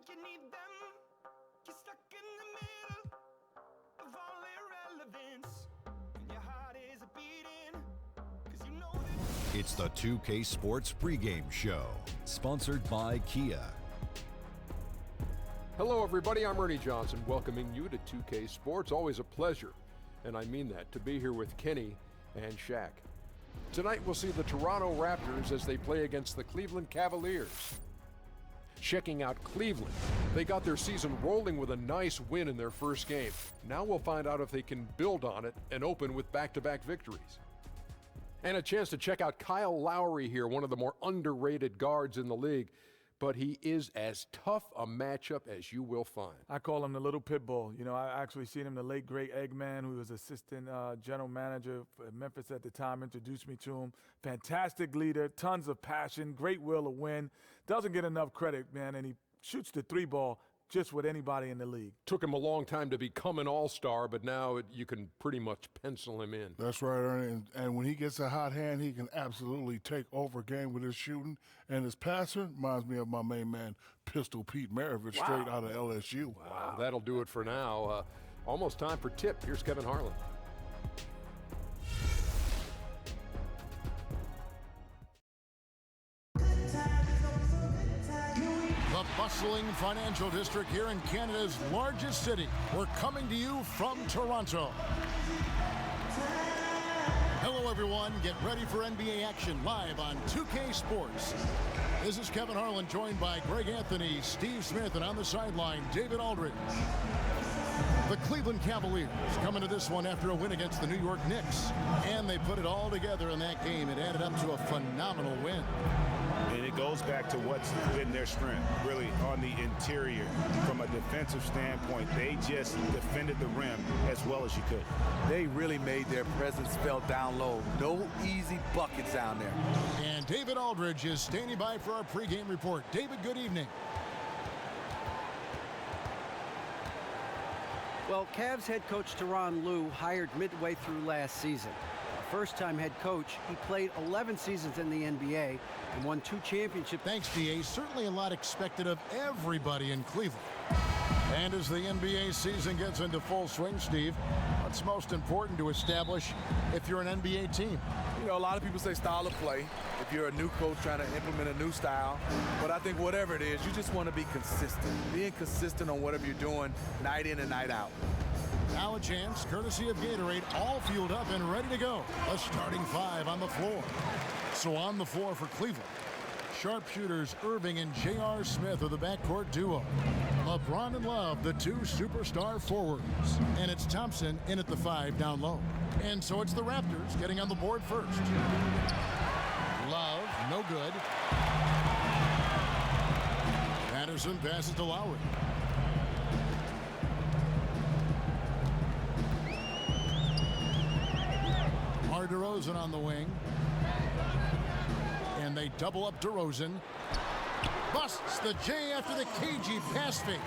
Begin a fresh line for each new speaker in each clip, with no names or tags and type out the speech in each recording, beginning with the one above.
you need them. You're stuck in the middle of all irrelevance. And your heart is beating, 'cause you know that.
It's the 2K Sports pregame show, sponsored by Kia.
Hello, everybody. I'm Ernie Johnson, welcoming you to 2K Sports. Always a pleasure, and I mean that, to be here with Kenny and Shaq. Tonight, we'll see the Toronto Raptors as they play against the Cleveland Cavaliers. Checking out Cleveland. They got their season rolling with a nice win in their first game. Now we'll find out if they can build on it and open with back-to-back victories. And a chance to check out Kyle Lowry here, one of the more underrated guards in the league. But he is as tough a matchup as you will find.
I call him the little pit bull. You know, I actually seen him, the late, great Eggman, who was assistant general manager at Memphis at the time, introduced me to him. Fantastic leader, tons of passion, great will to win. Doesn't get enough credit, man, and he shoots the three ball just with anybody in the league.
Took him a long time to become an all-star, but now you can pretty much pencil him in.
That's right, Ernie. And when he gets a hot hand, he can absolutely take over a game with his shooting. And his passer reminds me of my main man, Pistol Pete Maravich, straight out of LSU.
Wow, that'll do it for now. Almost time for tip. Here's Kevin Harlan.
The bustling financial district here in Canada's largest city. We're coming to you from Toronto. Hello, everyone. Get ready for NBA action live on 2K Sports. This is Kevin Harlan, joined by Greg Anthony, Steve Smith, and on the sideline, David Aldridge. The Cleveland Cavaliers coming to this one after a win against the New York Knicks. And they put it all together in that game. It added up to a phenomenal win.
And it goes back to what's been their strength, really, on the interior. From a defensive standpoint, they just defended the rim as well as you could.
They really made their presence felt down low. No easy buckets down there.
And David Aldridge is standing by for our pregame report. David, good evening.
Well, Cavs head coach Tyronn Lue hired midway through last season. First-time head coach, he played 11 seasons in the NBA and won 2 championships.
Thanks, DA. Certainly a lot expected of everybody in Cleveland. And as the NBA season gets into full swing, Steve, what's most important to establish if you're an NBA team?
You know, a lot of people say style of play. If you're a new coach trying to implement a new style. But I think whatever it is, you just want to be consistent. Being consistent on whatever you're doing night in and night out.
Now a chance, courtesy of Gatorade, all fueled up and ready to go. A starting 5 on the floor. So on the floor for Cleveland, sharpshooters Irving and J.R. Smith are the backcourt duo. LeBron and Love, the 2 superstar forwards. And it's Thompson in at the 5 down low. And so it's the Raptors getting on the board first. Love, no good. Patterson passes to Lowry. DeRozan on the wing. And they double up DeRozan. Busts the J after the cagey pass fake.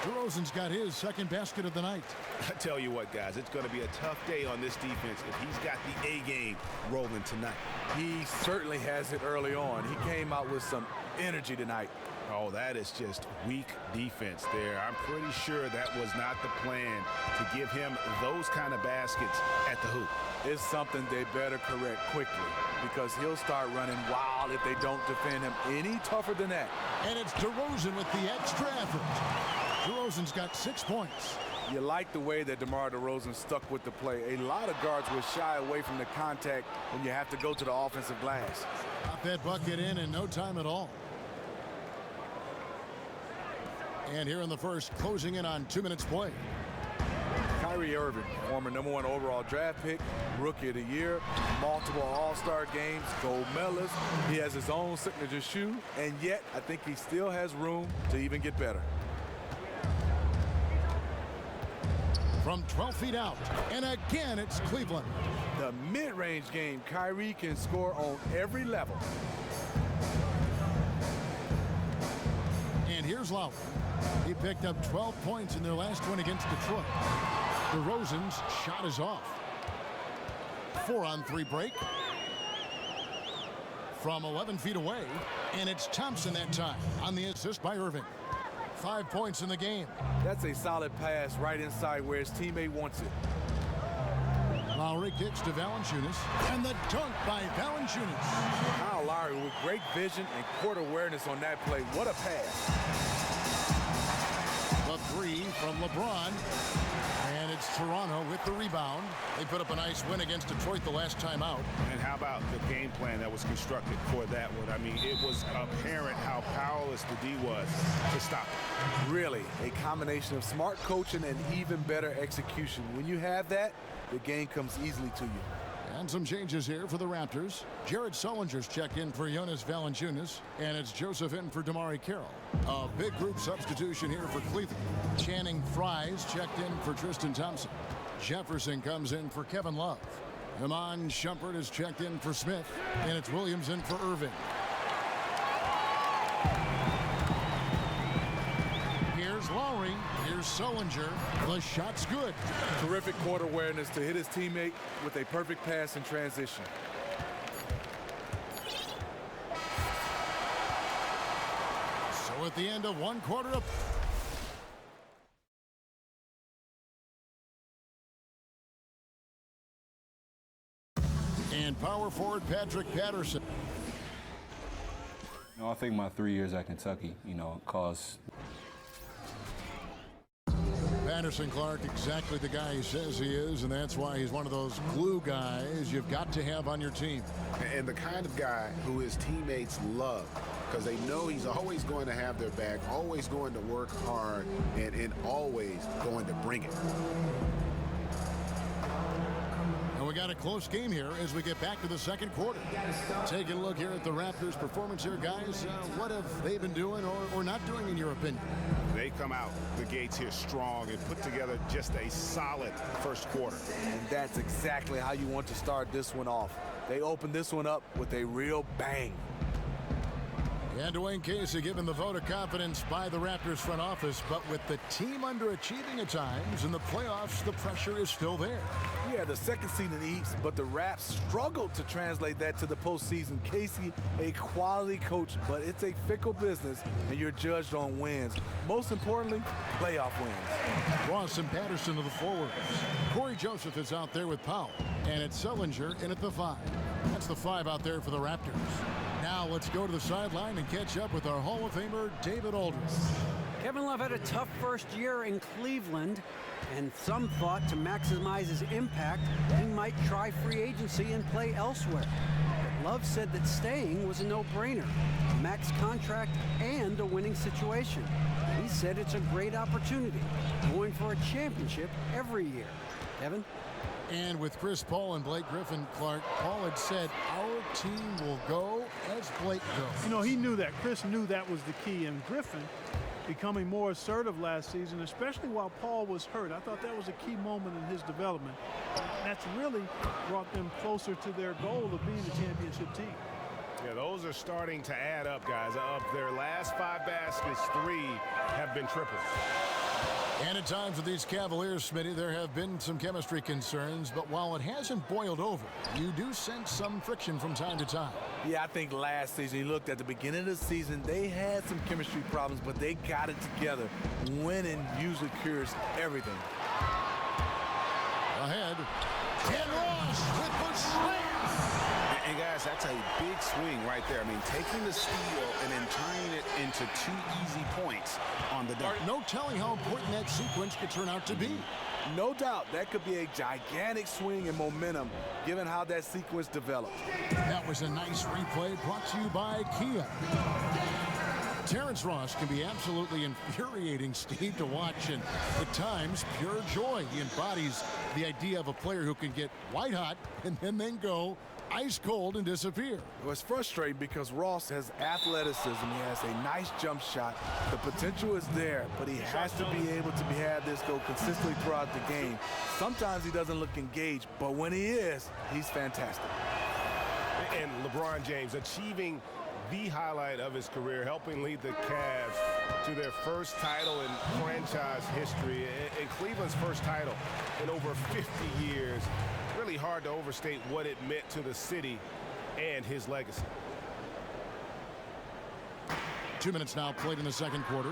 DeRozan's got his second basket of the night.
I tell you what, guys, it's going to be a tough day on this defense if he's got the A game rolling tonight.
He certainly has it early on. He came out with some energy tonight.
Oh, that is just weak defense there. I'm pretty sure that was not the plan to give him those kind of baskets at the hoop.
It's something they better correct quickly because he'll start running wild if they don't defend him any tougher than that.
And it's DeRozan with the extra effort. DeRozan's got 6 points.
You like the way that DeMar DeRozan stuck with the play. A lot of guards will shy away from the contact when you have to go to the offensive glass.
Got that bucket in no time at all. And here in the first, closing in on 2 minutes play.
Kyrie Irving, former #1 overall draft pick, rookie of the year, multiple all-star games, gold medalist. He has his own signature shoe, and yet I think he still has room to even get better.
From 12 feet out, and again it's Cleveland.
The mid-range game, Kyrie can score on every level.
And here's Lowry. He picked up 12 points in their last win against Detroit. DeRozan's shot is off. 4-on-3 break. From 11 feet away, and it's Thompson that time on the assist by Irving. 5 points in the game.
That's a solid pass right inside where his teammate wants it.
Lowry kicks to Valanciunas, and the dunk by Valanciunas.
Kyle Lowry with great vision and court awareness on that play. What a pass.
The three from LeBron, and it's Toronto with the rebound. They put up a nice win against Detroit the last time out.
And how about the game plan that was constructed for that one? I mean, it was apparent how powerless the D was to stop it.
Really, a combination of smart coaching and even better execution. When you have that, the game comes easily to you.
And some changes here for the Raptors. Jared Sullinger's checked in for Jonas Valanciunas, and it's Joseph in for Damari Carroll. A big group substitution here for Cleveland. Channing Frye's checked in for Tristan Thompson. Jefferson comes in for Kevin Love. Iman Shumpert is checked in for Smith, and it's Williams in for Irving. Here's Lowry. Here's Sullinger. The shot's good.
Terrific court awareness to hit his teammate with a perfect pass in transition.
So at the end of one quarter of... And power forward Patrick Patterson.
I think my 3 years at Kentucky, caused...
Patterson Clark, exactly the guy he says he is, and that's why he's one of those glue guys you've got to have on your team.
And the kind of guy who his teammates love, because they know he's always going to have their back, always going to work hard, and always going to bring it.
And we got a close game here as we get back to the second quarter. Taking a look here at the Raptors' performance here, guys. What have they been doing or not doing, in your opinion?
They come out the gates here strong and put together just a solid first quarter.
And that's exactly how you want to start this one off. They opened this one up with a real bang.
And Dwayne Casey given the vote of confidence by the Raptors front office, but with the team underachieving at times in the playoffs, the pressure is still there.
Yeah, the second seed in the East, but the Raps struggled to translate that to the postseason. Casey, a quality coach, but it's a fickle business, and you're judged on wins. Most importantly, playoff wins.
Ross and Patterson to the forwards. Corey Joseph is out there with Powell, and it's Sullinger in at the 5. That's the 5 out there for the Raptors. Now let's go to the sideline and catch up with our Hall of Famer, David Aldridge.
Kevin Love had a tough first year in Cleveland, and some thought to maximize his impact, he might try free agency and play elsewhere. But Love said that staying was a no-brainer, a max contract and a winning situation. He said it's a great opportunity, going for a championship every year. Kevin?
And with Chris Paul and Blake Griffin, Clark, Paul had said, our team will go as Blake goes.
He knew that. Chris knew that was the key. And Griffin becoming more assertive last season, especially while Paul was hurt. I thought that was a key moment in his development. And that's really brought them closer to their goal of being a championship team.
Yeah, those are starting to add up, guys. Of their last 5 baskets, 3 have been triples.
And at times with these Cavaliers, Smitty, there have been some chemistry concerns, but while it hasn't boiled over, you do sense some friction from time to time.
Yeah, I think last season, you looked at the beginning of the season, they had some chemistry problems, but they got it together. Winning usually cures everything.
Ahead, Ken Ross with the slam.
And guys, that's a big swing right there. I mean, taking the steal and then turning it into 2 easy points on the dunk.
No telling how important that sequence could turn out to be.
No doubt, that could be a gigantic swing in momentum, given how that sequence developed.
That was a nice replay brought to you by Kia. Terrence Ross can be absolutely infuriating, Steve, to watch, and at times pure joy. He embodies the idea of a player who can get white hot and then go ice cold and disappear.
Well, it's frustrating because Ross has athleticism. He has a nice jump shot. The potential is there, but he has to be able to have this go consistently throughout the game. Sometimes he doesn't look engaged, but when he is, he's fantastic.
And LeBron James achieving the highlight of his career, helping lead the Cavs to their first title in franchise history, and Cleveland's first title in over 50 years. Really hard to overstate what it meant to the city and his legacy.
2 minutes now played in the second quarter.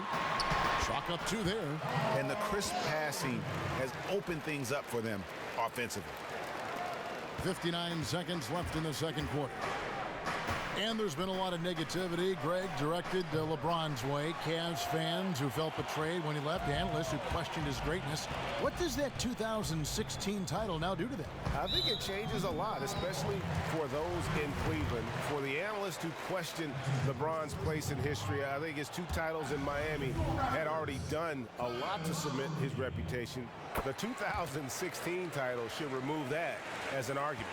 Chalk up 2 there.
And the crisp passing has opened things up for them offensively.
59 seconds left in the second quarter. And there's been a lot of negativity, Greg, directed LeBron's way. Cavs fans who felt betrayed when he left, analysts who questioned his greatness. What does that 2016 title now do to them?
I think it changes a lot, especially for those in Cleveland. For the analysts who question LeBron's place in history, I think his 2 titles in Miami had already done a lot to cement his reputation. The 2016 title should remove that as an argument.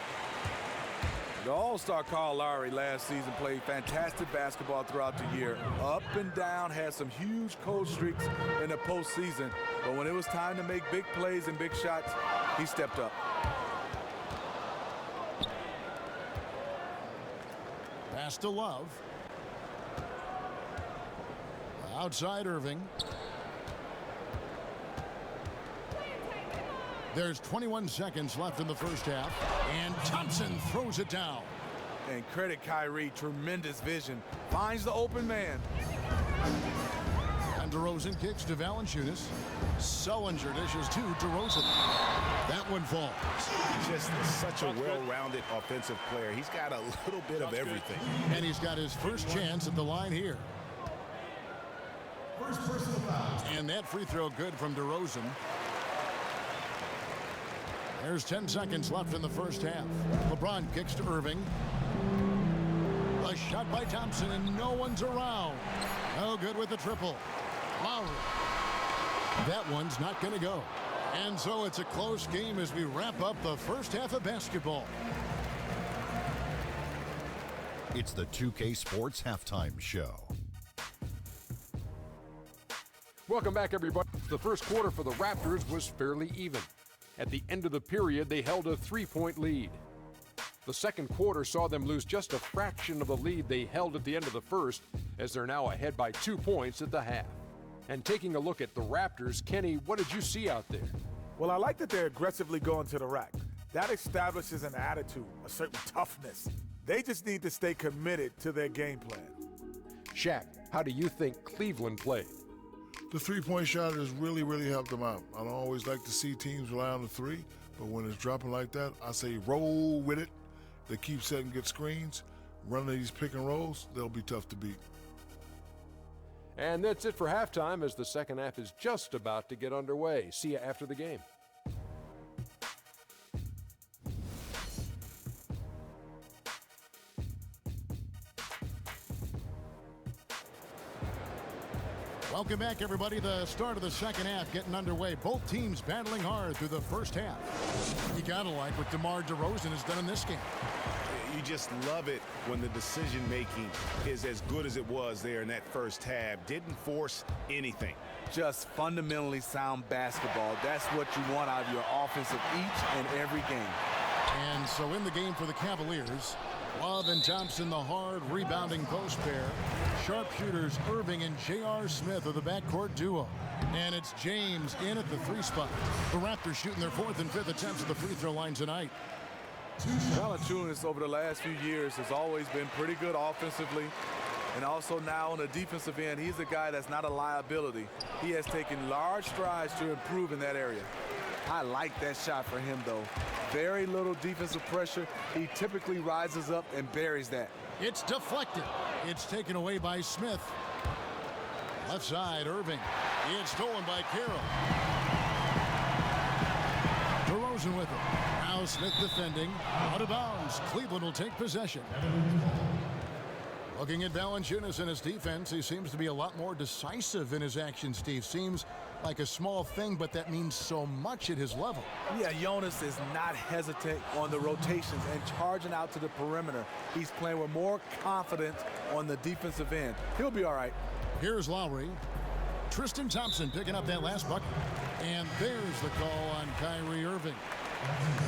The All-Star Kyle Lowry last season played fantastic basketball throughout the year. Up and down, had some huge cold streaks in the postseason. But when it was time to make big plays and big shots, he stepped up.
Pass to Love. Outside Irving. There's 21 seconds left in the first half, and Thompson throws it down.
And credit Kyrie, tremendous vision. Finds the open man.
And DeRozan kicks to Valanciunas. Sullinger dishes to DeRozan. That one falls.
Just such a well-rounded offensive player. He's got a little bit of everything.
And he's got his first chance at the line here. First personal foul. And that free throw good from DeRozan. There's 10 seconds left in the first half. LeBron kicks to Irving. A shot by Thompson, and no one's around. No good with the triple. Lowry. That one's not going to go. And so it's a close game as we wrap up the first half of basketball.
It's the 2K Sports Halftime Show.
Welcome back, everybody. The first quarter for the Raptors was fairly even. At the end of the period, they held a 3-point lead. The second quarter saw them lose just a fraction of the lead they held at the end of the first, as they're now ahead by 2 points at the half. And taking a look at the Raptors, Kenny, what did you see out there?
Well, I like that they're aggressively going to the rack. That establishes an attitude, a certain toughness. They just need to stay committed to their game plan.
Shaq, how do you think Cleveland played?
The three-point shot has really, really helped them out. I don't always like to see teams rely on the three, but when it's dropping like that, I say roll with it. They keep setting good screens, running these pick and rolls, they'll be tough to beat.
And that's it for halftime, as the second half is just about to get underway. See you after the game.
Welcome back, everybody. The start of the second half getting underway. Both teams battling hard through the first half. You gotta like what DeMar DeRozan has done in this game.
You just love it when the decision-making is as good as it was there in that first half. Didn't force anything.
Just fundamentally sound basketball. That's what you want out of your offense of each and every game.
And so in the game for the Cavaliers, Love and Thompson, the hard rebounding post pair. Sharpshooters Irving and J.R. Smith are the backcourt duo. And it's James in at the 3 spot. The Raptors shooting their 4th and 5th attempts at the free throw line tonight.
Valanciunas over the last few years has always been pretty good offensively. And also now on the defensive end, he's a guy that's not a liability. He has taken large strides to improve in that area. I like that shot for him, though. Very little defensive pressure. He typically rises up and buries that.
It's deflected. It's taken away by Smith. Left side, Irving. It's stolen by Carroll. DeRozan with it. Now Smith defending. Out of bounds. Cleveland will take possession. Looking at Valanciunas and his defense, he seems to be a lot more decisive in his action, Steve. Seems like a small thing, but that means so much at his level.
Yeah, Jonas is not hesitant on the rotations and charging out to the perimeter. He's playing with more confidence on the defensive end. He'll be all right.
Here's Lowry. Tristan Thompson picking up that last bucket. And there's the call on Kyrie Irving.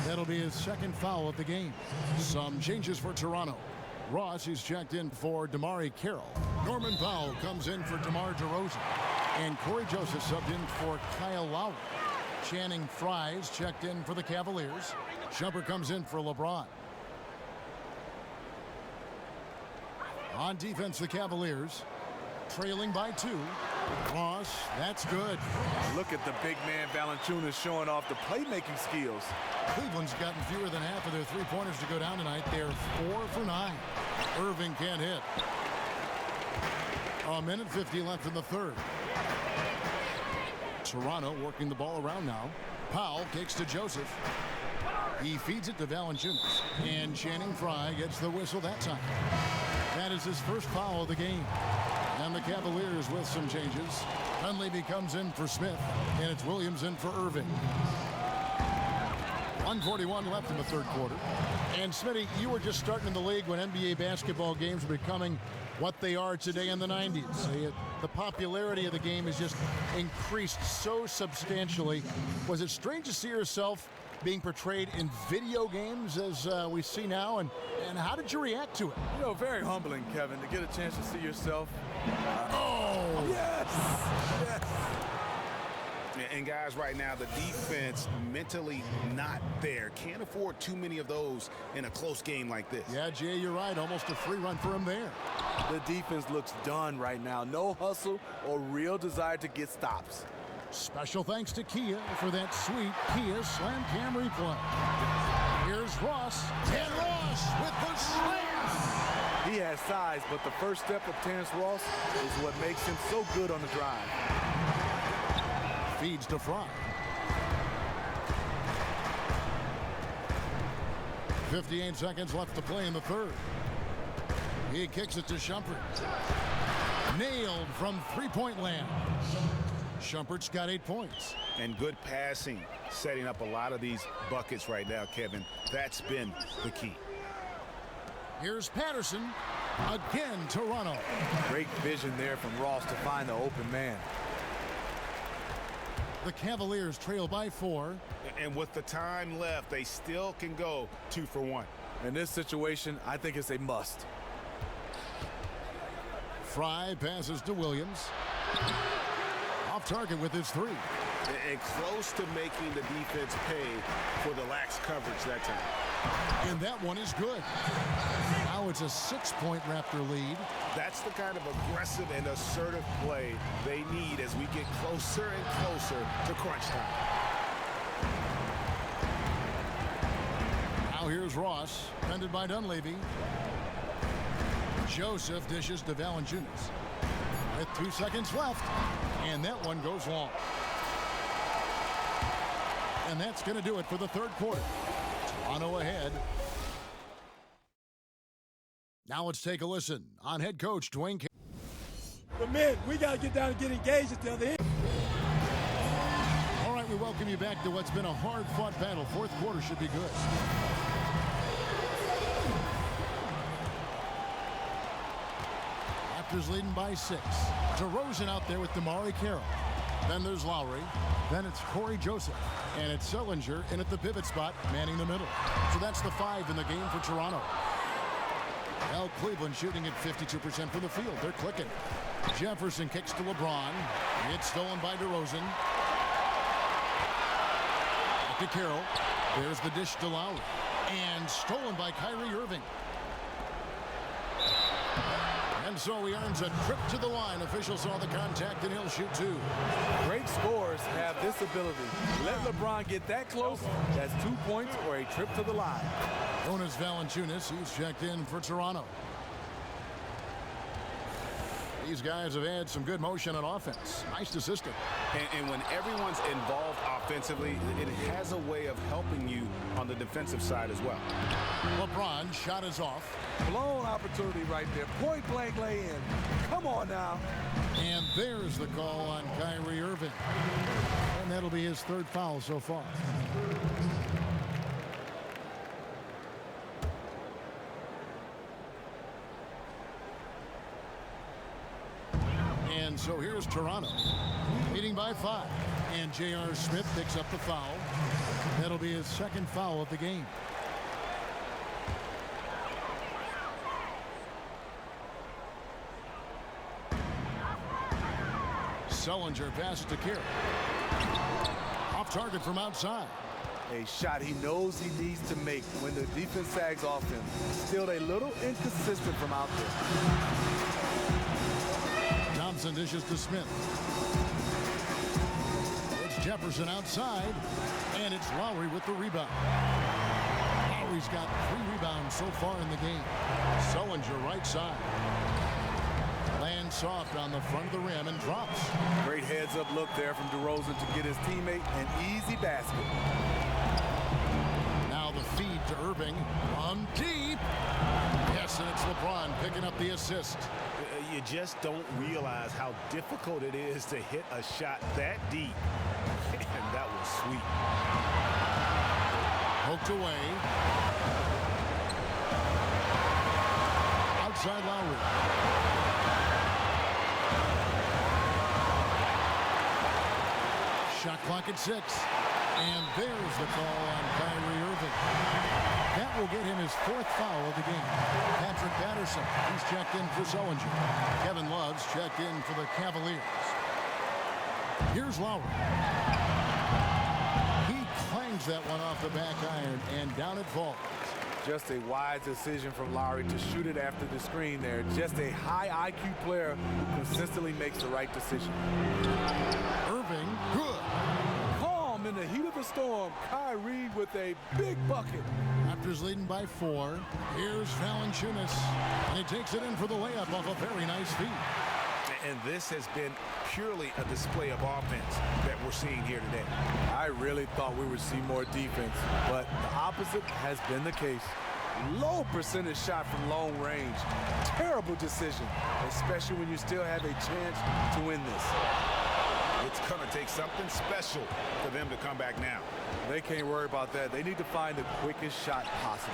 That'll be his second foul of the game. Some changes for Toronto. Ross is checked in for DeMar Carroll. Norman Powell comes in for DeMar DeRozan. And Corey Joseph subbed in for Kyle Lowry. Channing Frye's checked in for the Cavaliers. Shumpert comes in for LeBron. On defense, the Cavaliers trailing by 2. Ross, that's good.
Look at the big man Valanciunas showing off the playmaking skills.
Cleveland's gotten fewer than half of their three-pointers to go down tonight. They're 4 for 9. Irving can't hit. A minute 50 left in the third. Toronto working the ball around now. Powell kicks to Joseph. He feeds it to Valanciunas. And Channing Frye gets the whistle that time. That is his first foul of the game. And the Cavaliers with some changes. Dunleavy comes in for Smith. And it's Williams in for Irving. 1:41 left in the third quarter. And Smitty, you were just starting in the league when NBA basketball games were becoming what they are today in the 90s. The popularity of the game has just increased so substantially. Was it strange to see yourself being portrayed in video games as we see now, and how did you react to it?
You know, very humbling, Kevin, to get a chance to see yourself.
Oh!
Yes! Yes!
And guys, right now, the defense mentally not there. Can't afford too many of those in a close game like this.
Yeah, Jay, you're right. Almost a free run for him there.
The defense looks done right now. No hustle or real desire to get stops.
Special thanks to Kia for that sweet Kia Slam Cam replay. Here's Ross. And Ross with the slam.
He has size, but the first step of Terrence Ross is what makes him so good on the drive.
Feeds to Frye. 58 seconds left to play in the third. He kicks it to Shumpert. Nailed from three-point land. Shumpert's got 8 points.
And good passing, setting up a lot of these buckets right now, Kevin. That's been the key.
Here's Patterson. Again, Toronto.
Great vision there from Ross to find the open man.
The Cavaliers trail by 4.
And with the time left, they still can go 2 for 1.
In this situation, I think it's a must.
Frye passes to Williams. Off target with his 3.
And close to making the defense pay for the lax coverage that time.
And that one is good. Now it's a 6-point Raptor lead.
That's the kind of aggressive and assertive play they need as we get closer and closer to crunch time.
Now here's Ross, defended by Dunleavy. Joseph dishes to Valanciunas. With 2 seconds left, and that one goes long. And that's going to do it for the third quarter. Toronto ahead. Now let's take a listen on head coach Dwayne Casey.
But men, we got to get down and get engaged at the other end.
All right, we welcome you back to what's been a hard-fought battle. Fourth quarter should be good. Raptors leading by 6. DeRozan out there with Damari Carroll. Then there's Lowry. Then it's Corey Joseph. And it's Sullinger in at the pivot spot, manning the middle. So that's the 5 in the game for Toronto. Well, Cleveland shooting at 52% from the field. They're clicking. Jefferson kicks to LeBron. It's stolen by DeRozan. Back to Carroll. There's the dish to Lowry. And stolen by Kyrie Irving. And so he earns a trip to the line. Officials saw the contact, and he'll shoot 2.
Great scorers have this ability. Let LeBron get that close. That's 2 points or a trip to the line.
Jonas Valanciunas, he's checked in for Toronto. These guys have had some good motion on offense. Nice assistant.
And when everyone's involved offensively, it has a way of helping you on the defensive side as well.
LeBron shot is off.
Blown opportunity right there. Point blank lay in. Come on now.
And there's the call on Kyrie Irving. And that'll be his 3rd foul so far. And so here's Toronto, leading by 5. And J.R. Smith picks up the foul. That'll be his 2nd foul of the game. Sullinger passes to Carroll. Off target from outside.
A shot he knows he needs to make when the defense sags off him. Still a little inconsistent from out there.
Johnson dishes to Smith. It's Jefferson outside, and it's Lowry with the rebound. Lowry's got 3 rebounds so far in the game. Sullinger right side. Lands soft on the front of the rim and drops.
Great heads-up look there from DeRozan to get his teammate an easy basket.
Now the feed to Irving from deep. Yes, and it's LeBron picking up the assist.
You just don't realize how difficult it is to hit a shot that deep. And that was sweet.
Poked away. Outside Lowry. Shot clock at 6. And there's the call on Kyrie Irving. That will get him his 4th foul of the game. Patrick Patterson, he's checked in for Sullinger. Kevin Love's checked in for the Cavaliers. Here's Lowry. He clangs that one off the back iron, and down it falls.
Just a wise decision from Lowry to shoot it after the screen there. Just a high IQ player who consistently makes the right decision.
Irving, good.
Calm in the heat of the storm. Kyrie with a big bucket.
Raptors leading by 4. Here's Valanciunas, and he takes it in for the layup off a very nice feed.
And this has been purely a display of offense that we're seeing here today.
I really thought we would see more defense, but the opposite has been the case. Low percentage shot from long range. Terrible decision, especially when you still have a chance to win this.
It's going to take something special for them to come back now.
They can't worry about that. They need to find the quickest shot possible.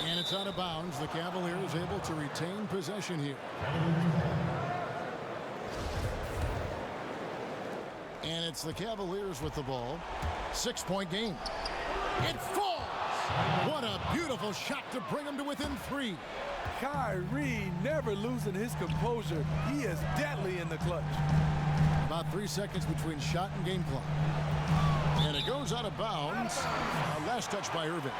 And it's out of bounds. The Cavaliers able to retain possession here. And it's the Cavaliers with the ball. 6-point game. It falls! What a beautiful shot to bring them to within 3.
Kyrie never losing his composure. He is deadly in the clutch.
About 3 seconds between shot and game clock. And it goes out of bounds. Last touch by Irving.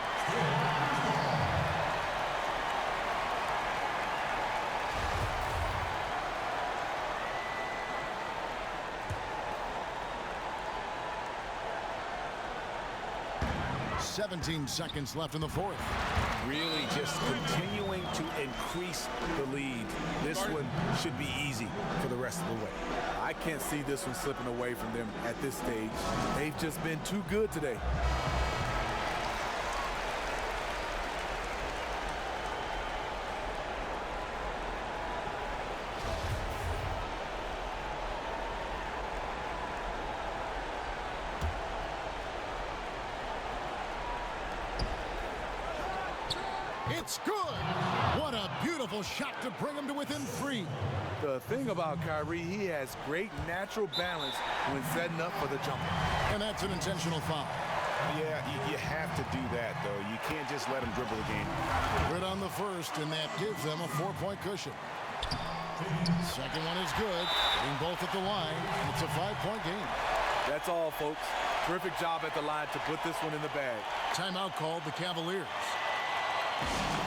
17 seconds left in the 4th.
Really just continuing to increase the lead. This one should be easy for the rest of the way.
I can't see this one slipping away from them at this stage. They've just been too good today.
It's good. What a beautiful shot to bring him to within 3.
The thing about Kyrie, he has great natural balance when setting up for the jumper.
And that's an intentional foul.
Yeah, you have to do that, though. You can't just let him dribble the game.
Good on the first, and that gives them a 4-point cushion. Second one is good. Being both at the line, and it's a 5-point game.
That's all, folks. Terrific job at the line to put this one in the bag.
Timeout called the Cavaliers.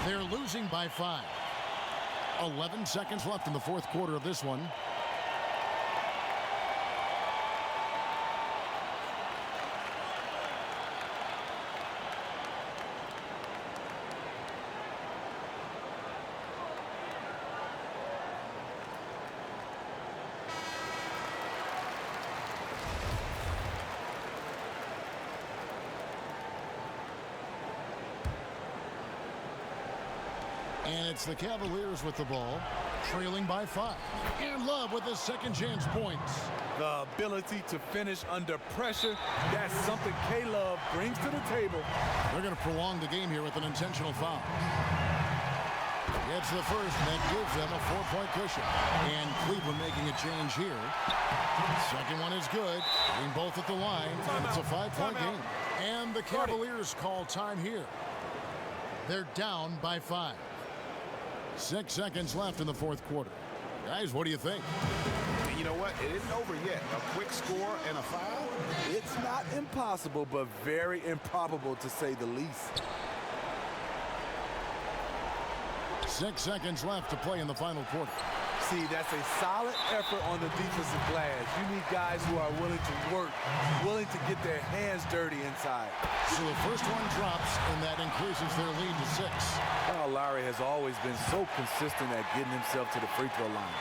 They're losing by 5. 11 seconds left in the 4th quarter of this one. And it's the Cavaliers with the ball, trailing by 5. And Love with his second chance points.
The ability to finish under pressure, that's something K-Love brings to the table.
They're going to prolong the game here with an intentional foul. Gets the first, and that gives them a 4-point cushion. And Cleveland making a change here. Second one is good. Being both at the line, and it's a 5-point game. And the Cavaliers call time here. They're down by 5. 6 seconds left in the 4th quarter. Guys, what do you think?
You know what? It isn't over yet. A quick score and a foul?
It's not impossible, but very improbable to say the least.
6 seconds left to play in the final quarter.
See, that's a solid effort on the defensive glass. You need guys who are willing to work, willing to get their hands dirty inside.
So the first one drops, and that increases their lead to 6.
Kyle Lowry has always been so consistent at getting himself to the free throw line.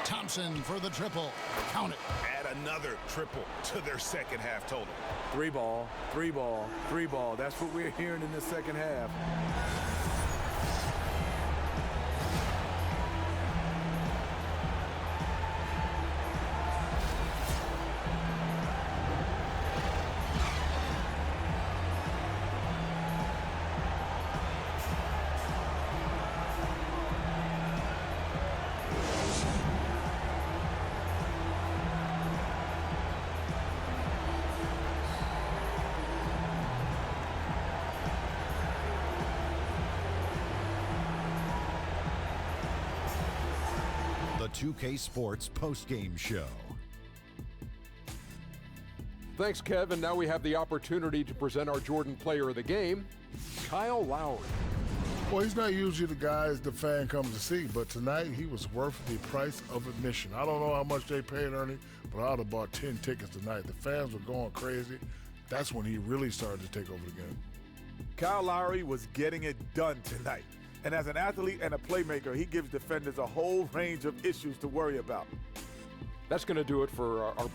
Thompson for the triple. Count it.
Add another triple to their second half total.
3 ball, 3 ball, 3 ball. That's what we're hearing in the second half.
The 2K Sports postgame show.
Thanks, Kevin. Now we have the opportunity to present our Jordan Player of the Game, Kyle Lowry.
Well, he's not usually the guy the fan comes to see, but tonight he was worth the price of admission. I don't know how much they paid Ernie, but I would have bought 10 tickets tonight. The fans were going crazy. That's when he really started to take over the game.
Kyle Lowry was getting it done tonight. And as an athlete and a playmaker, he gives defenders a whole range of issues to worry about.
That's going to do it for our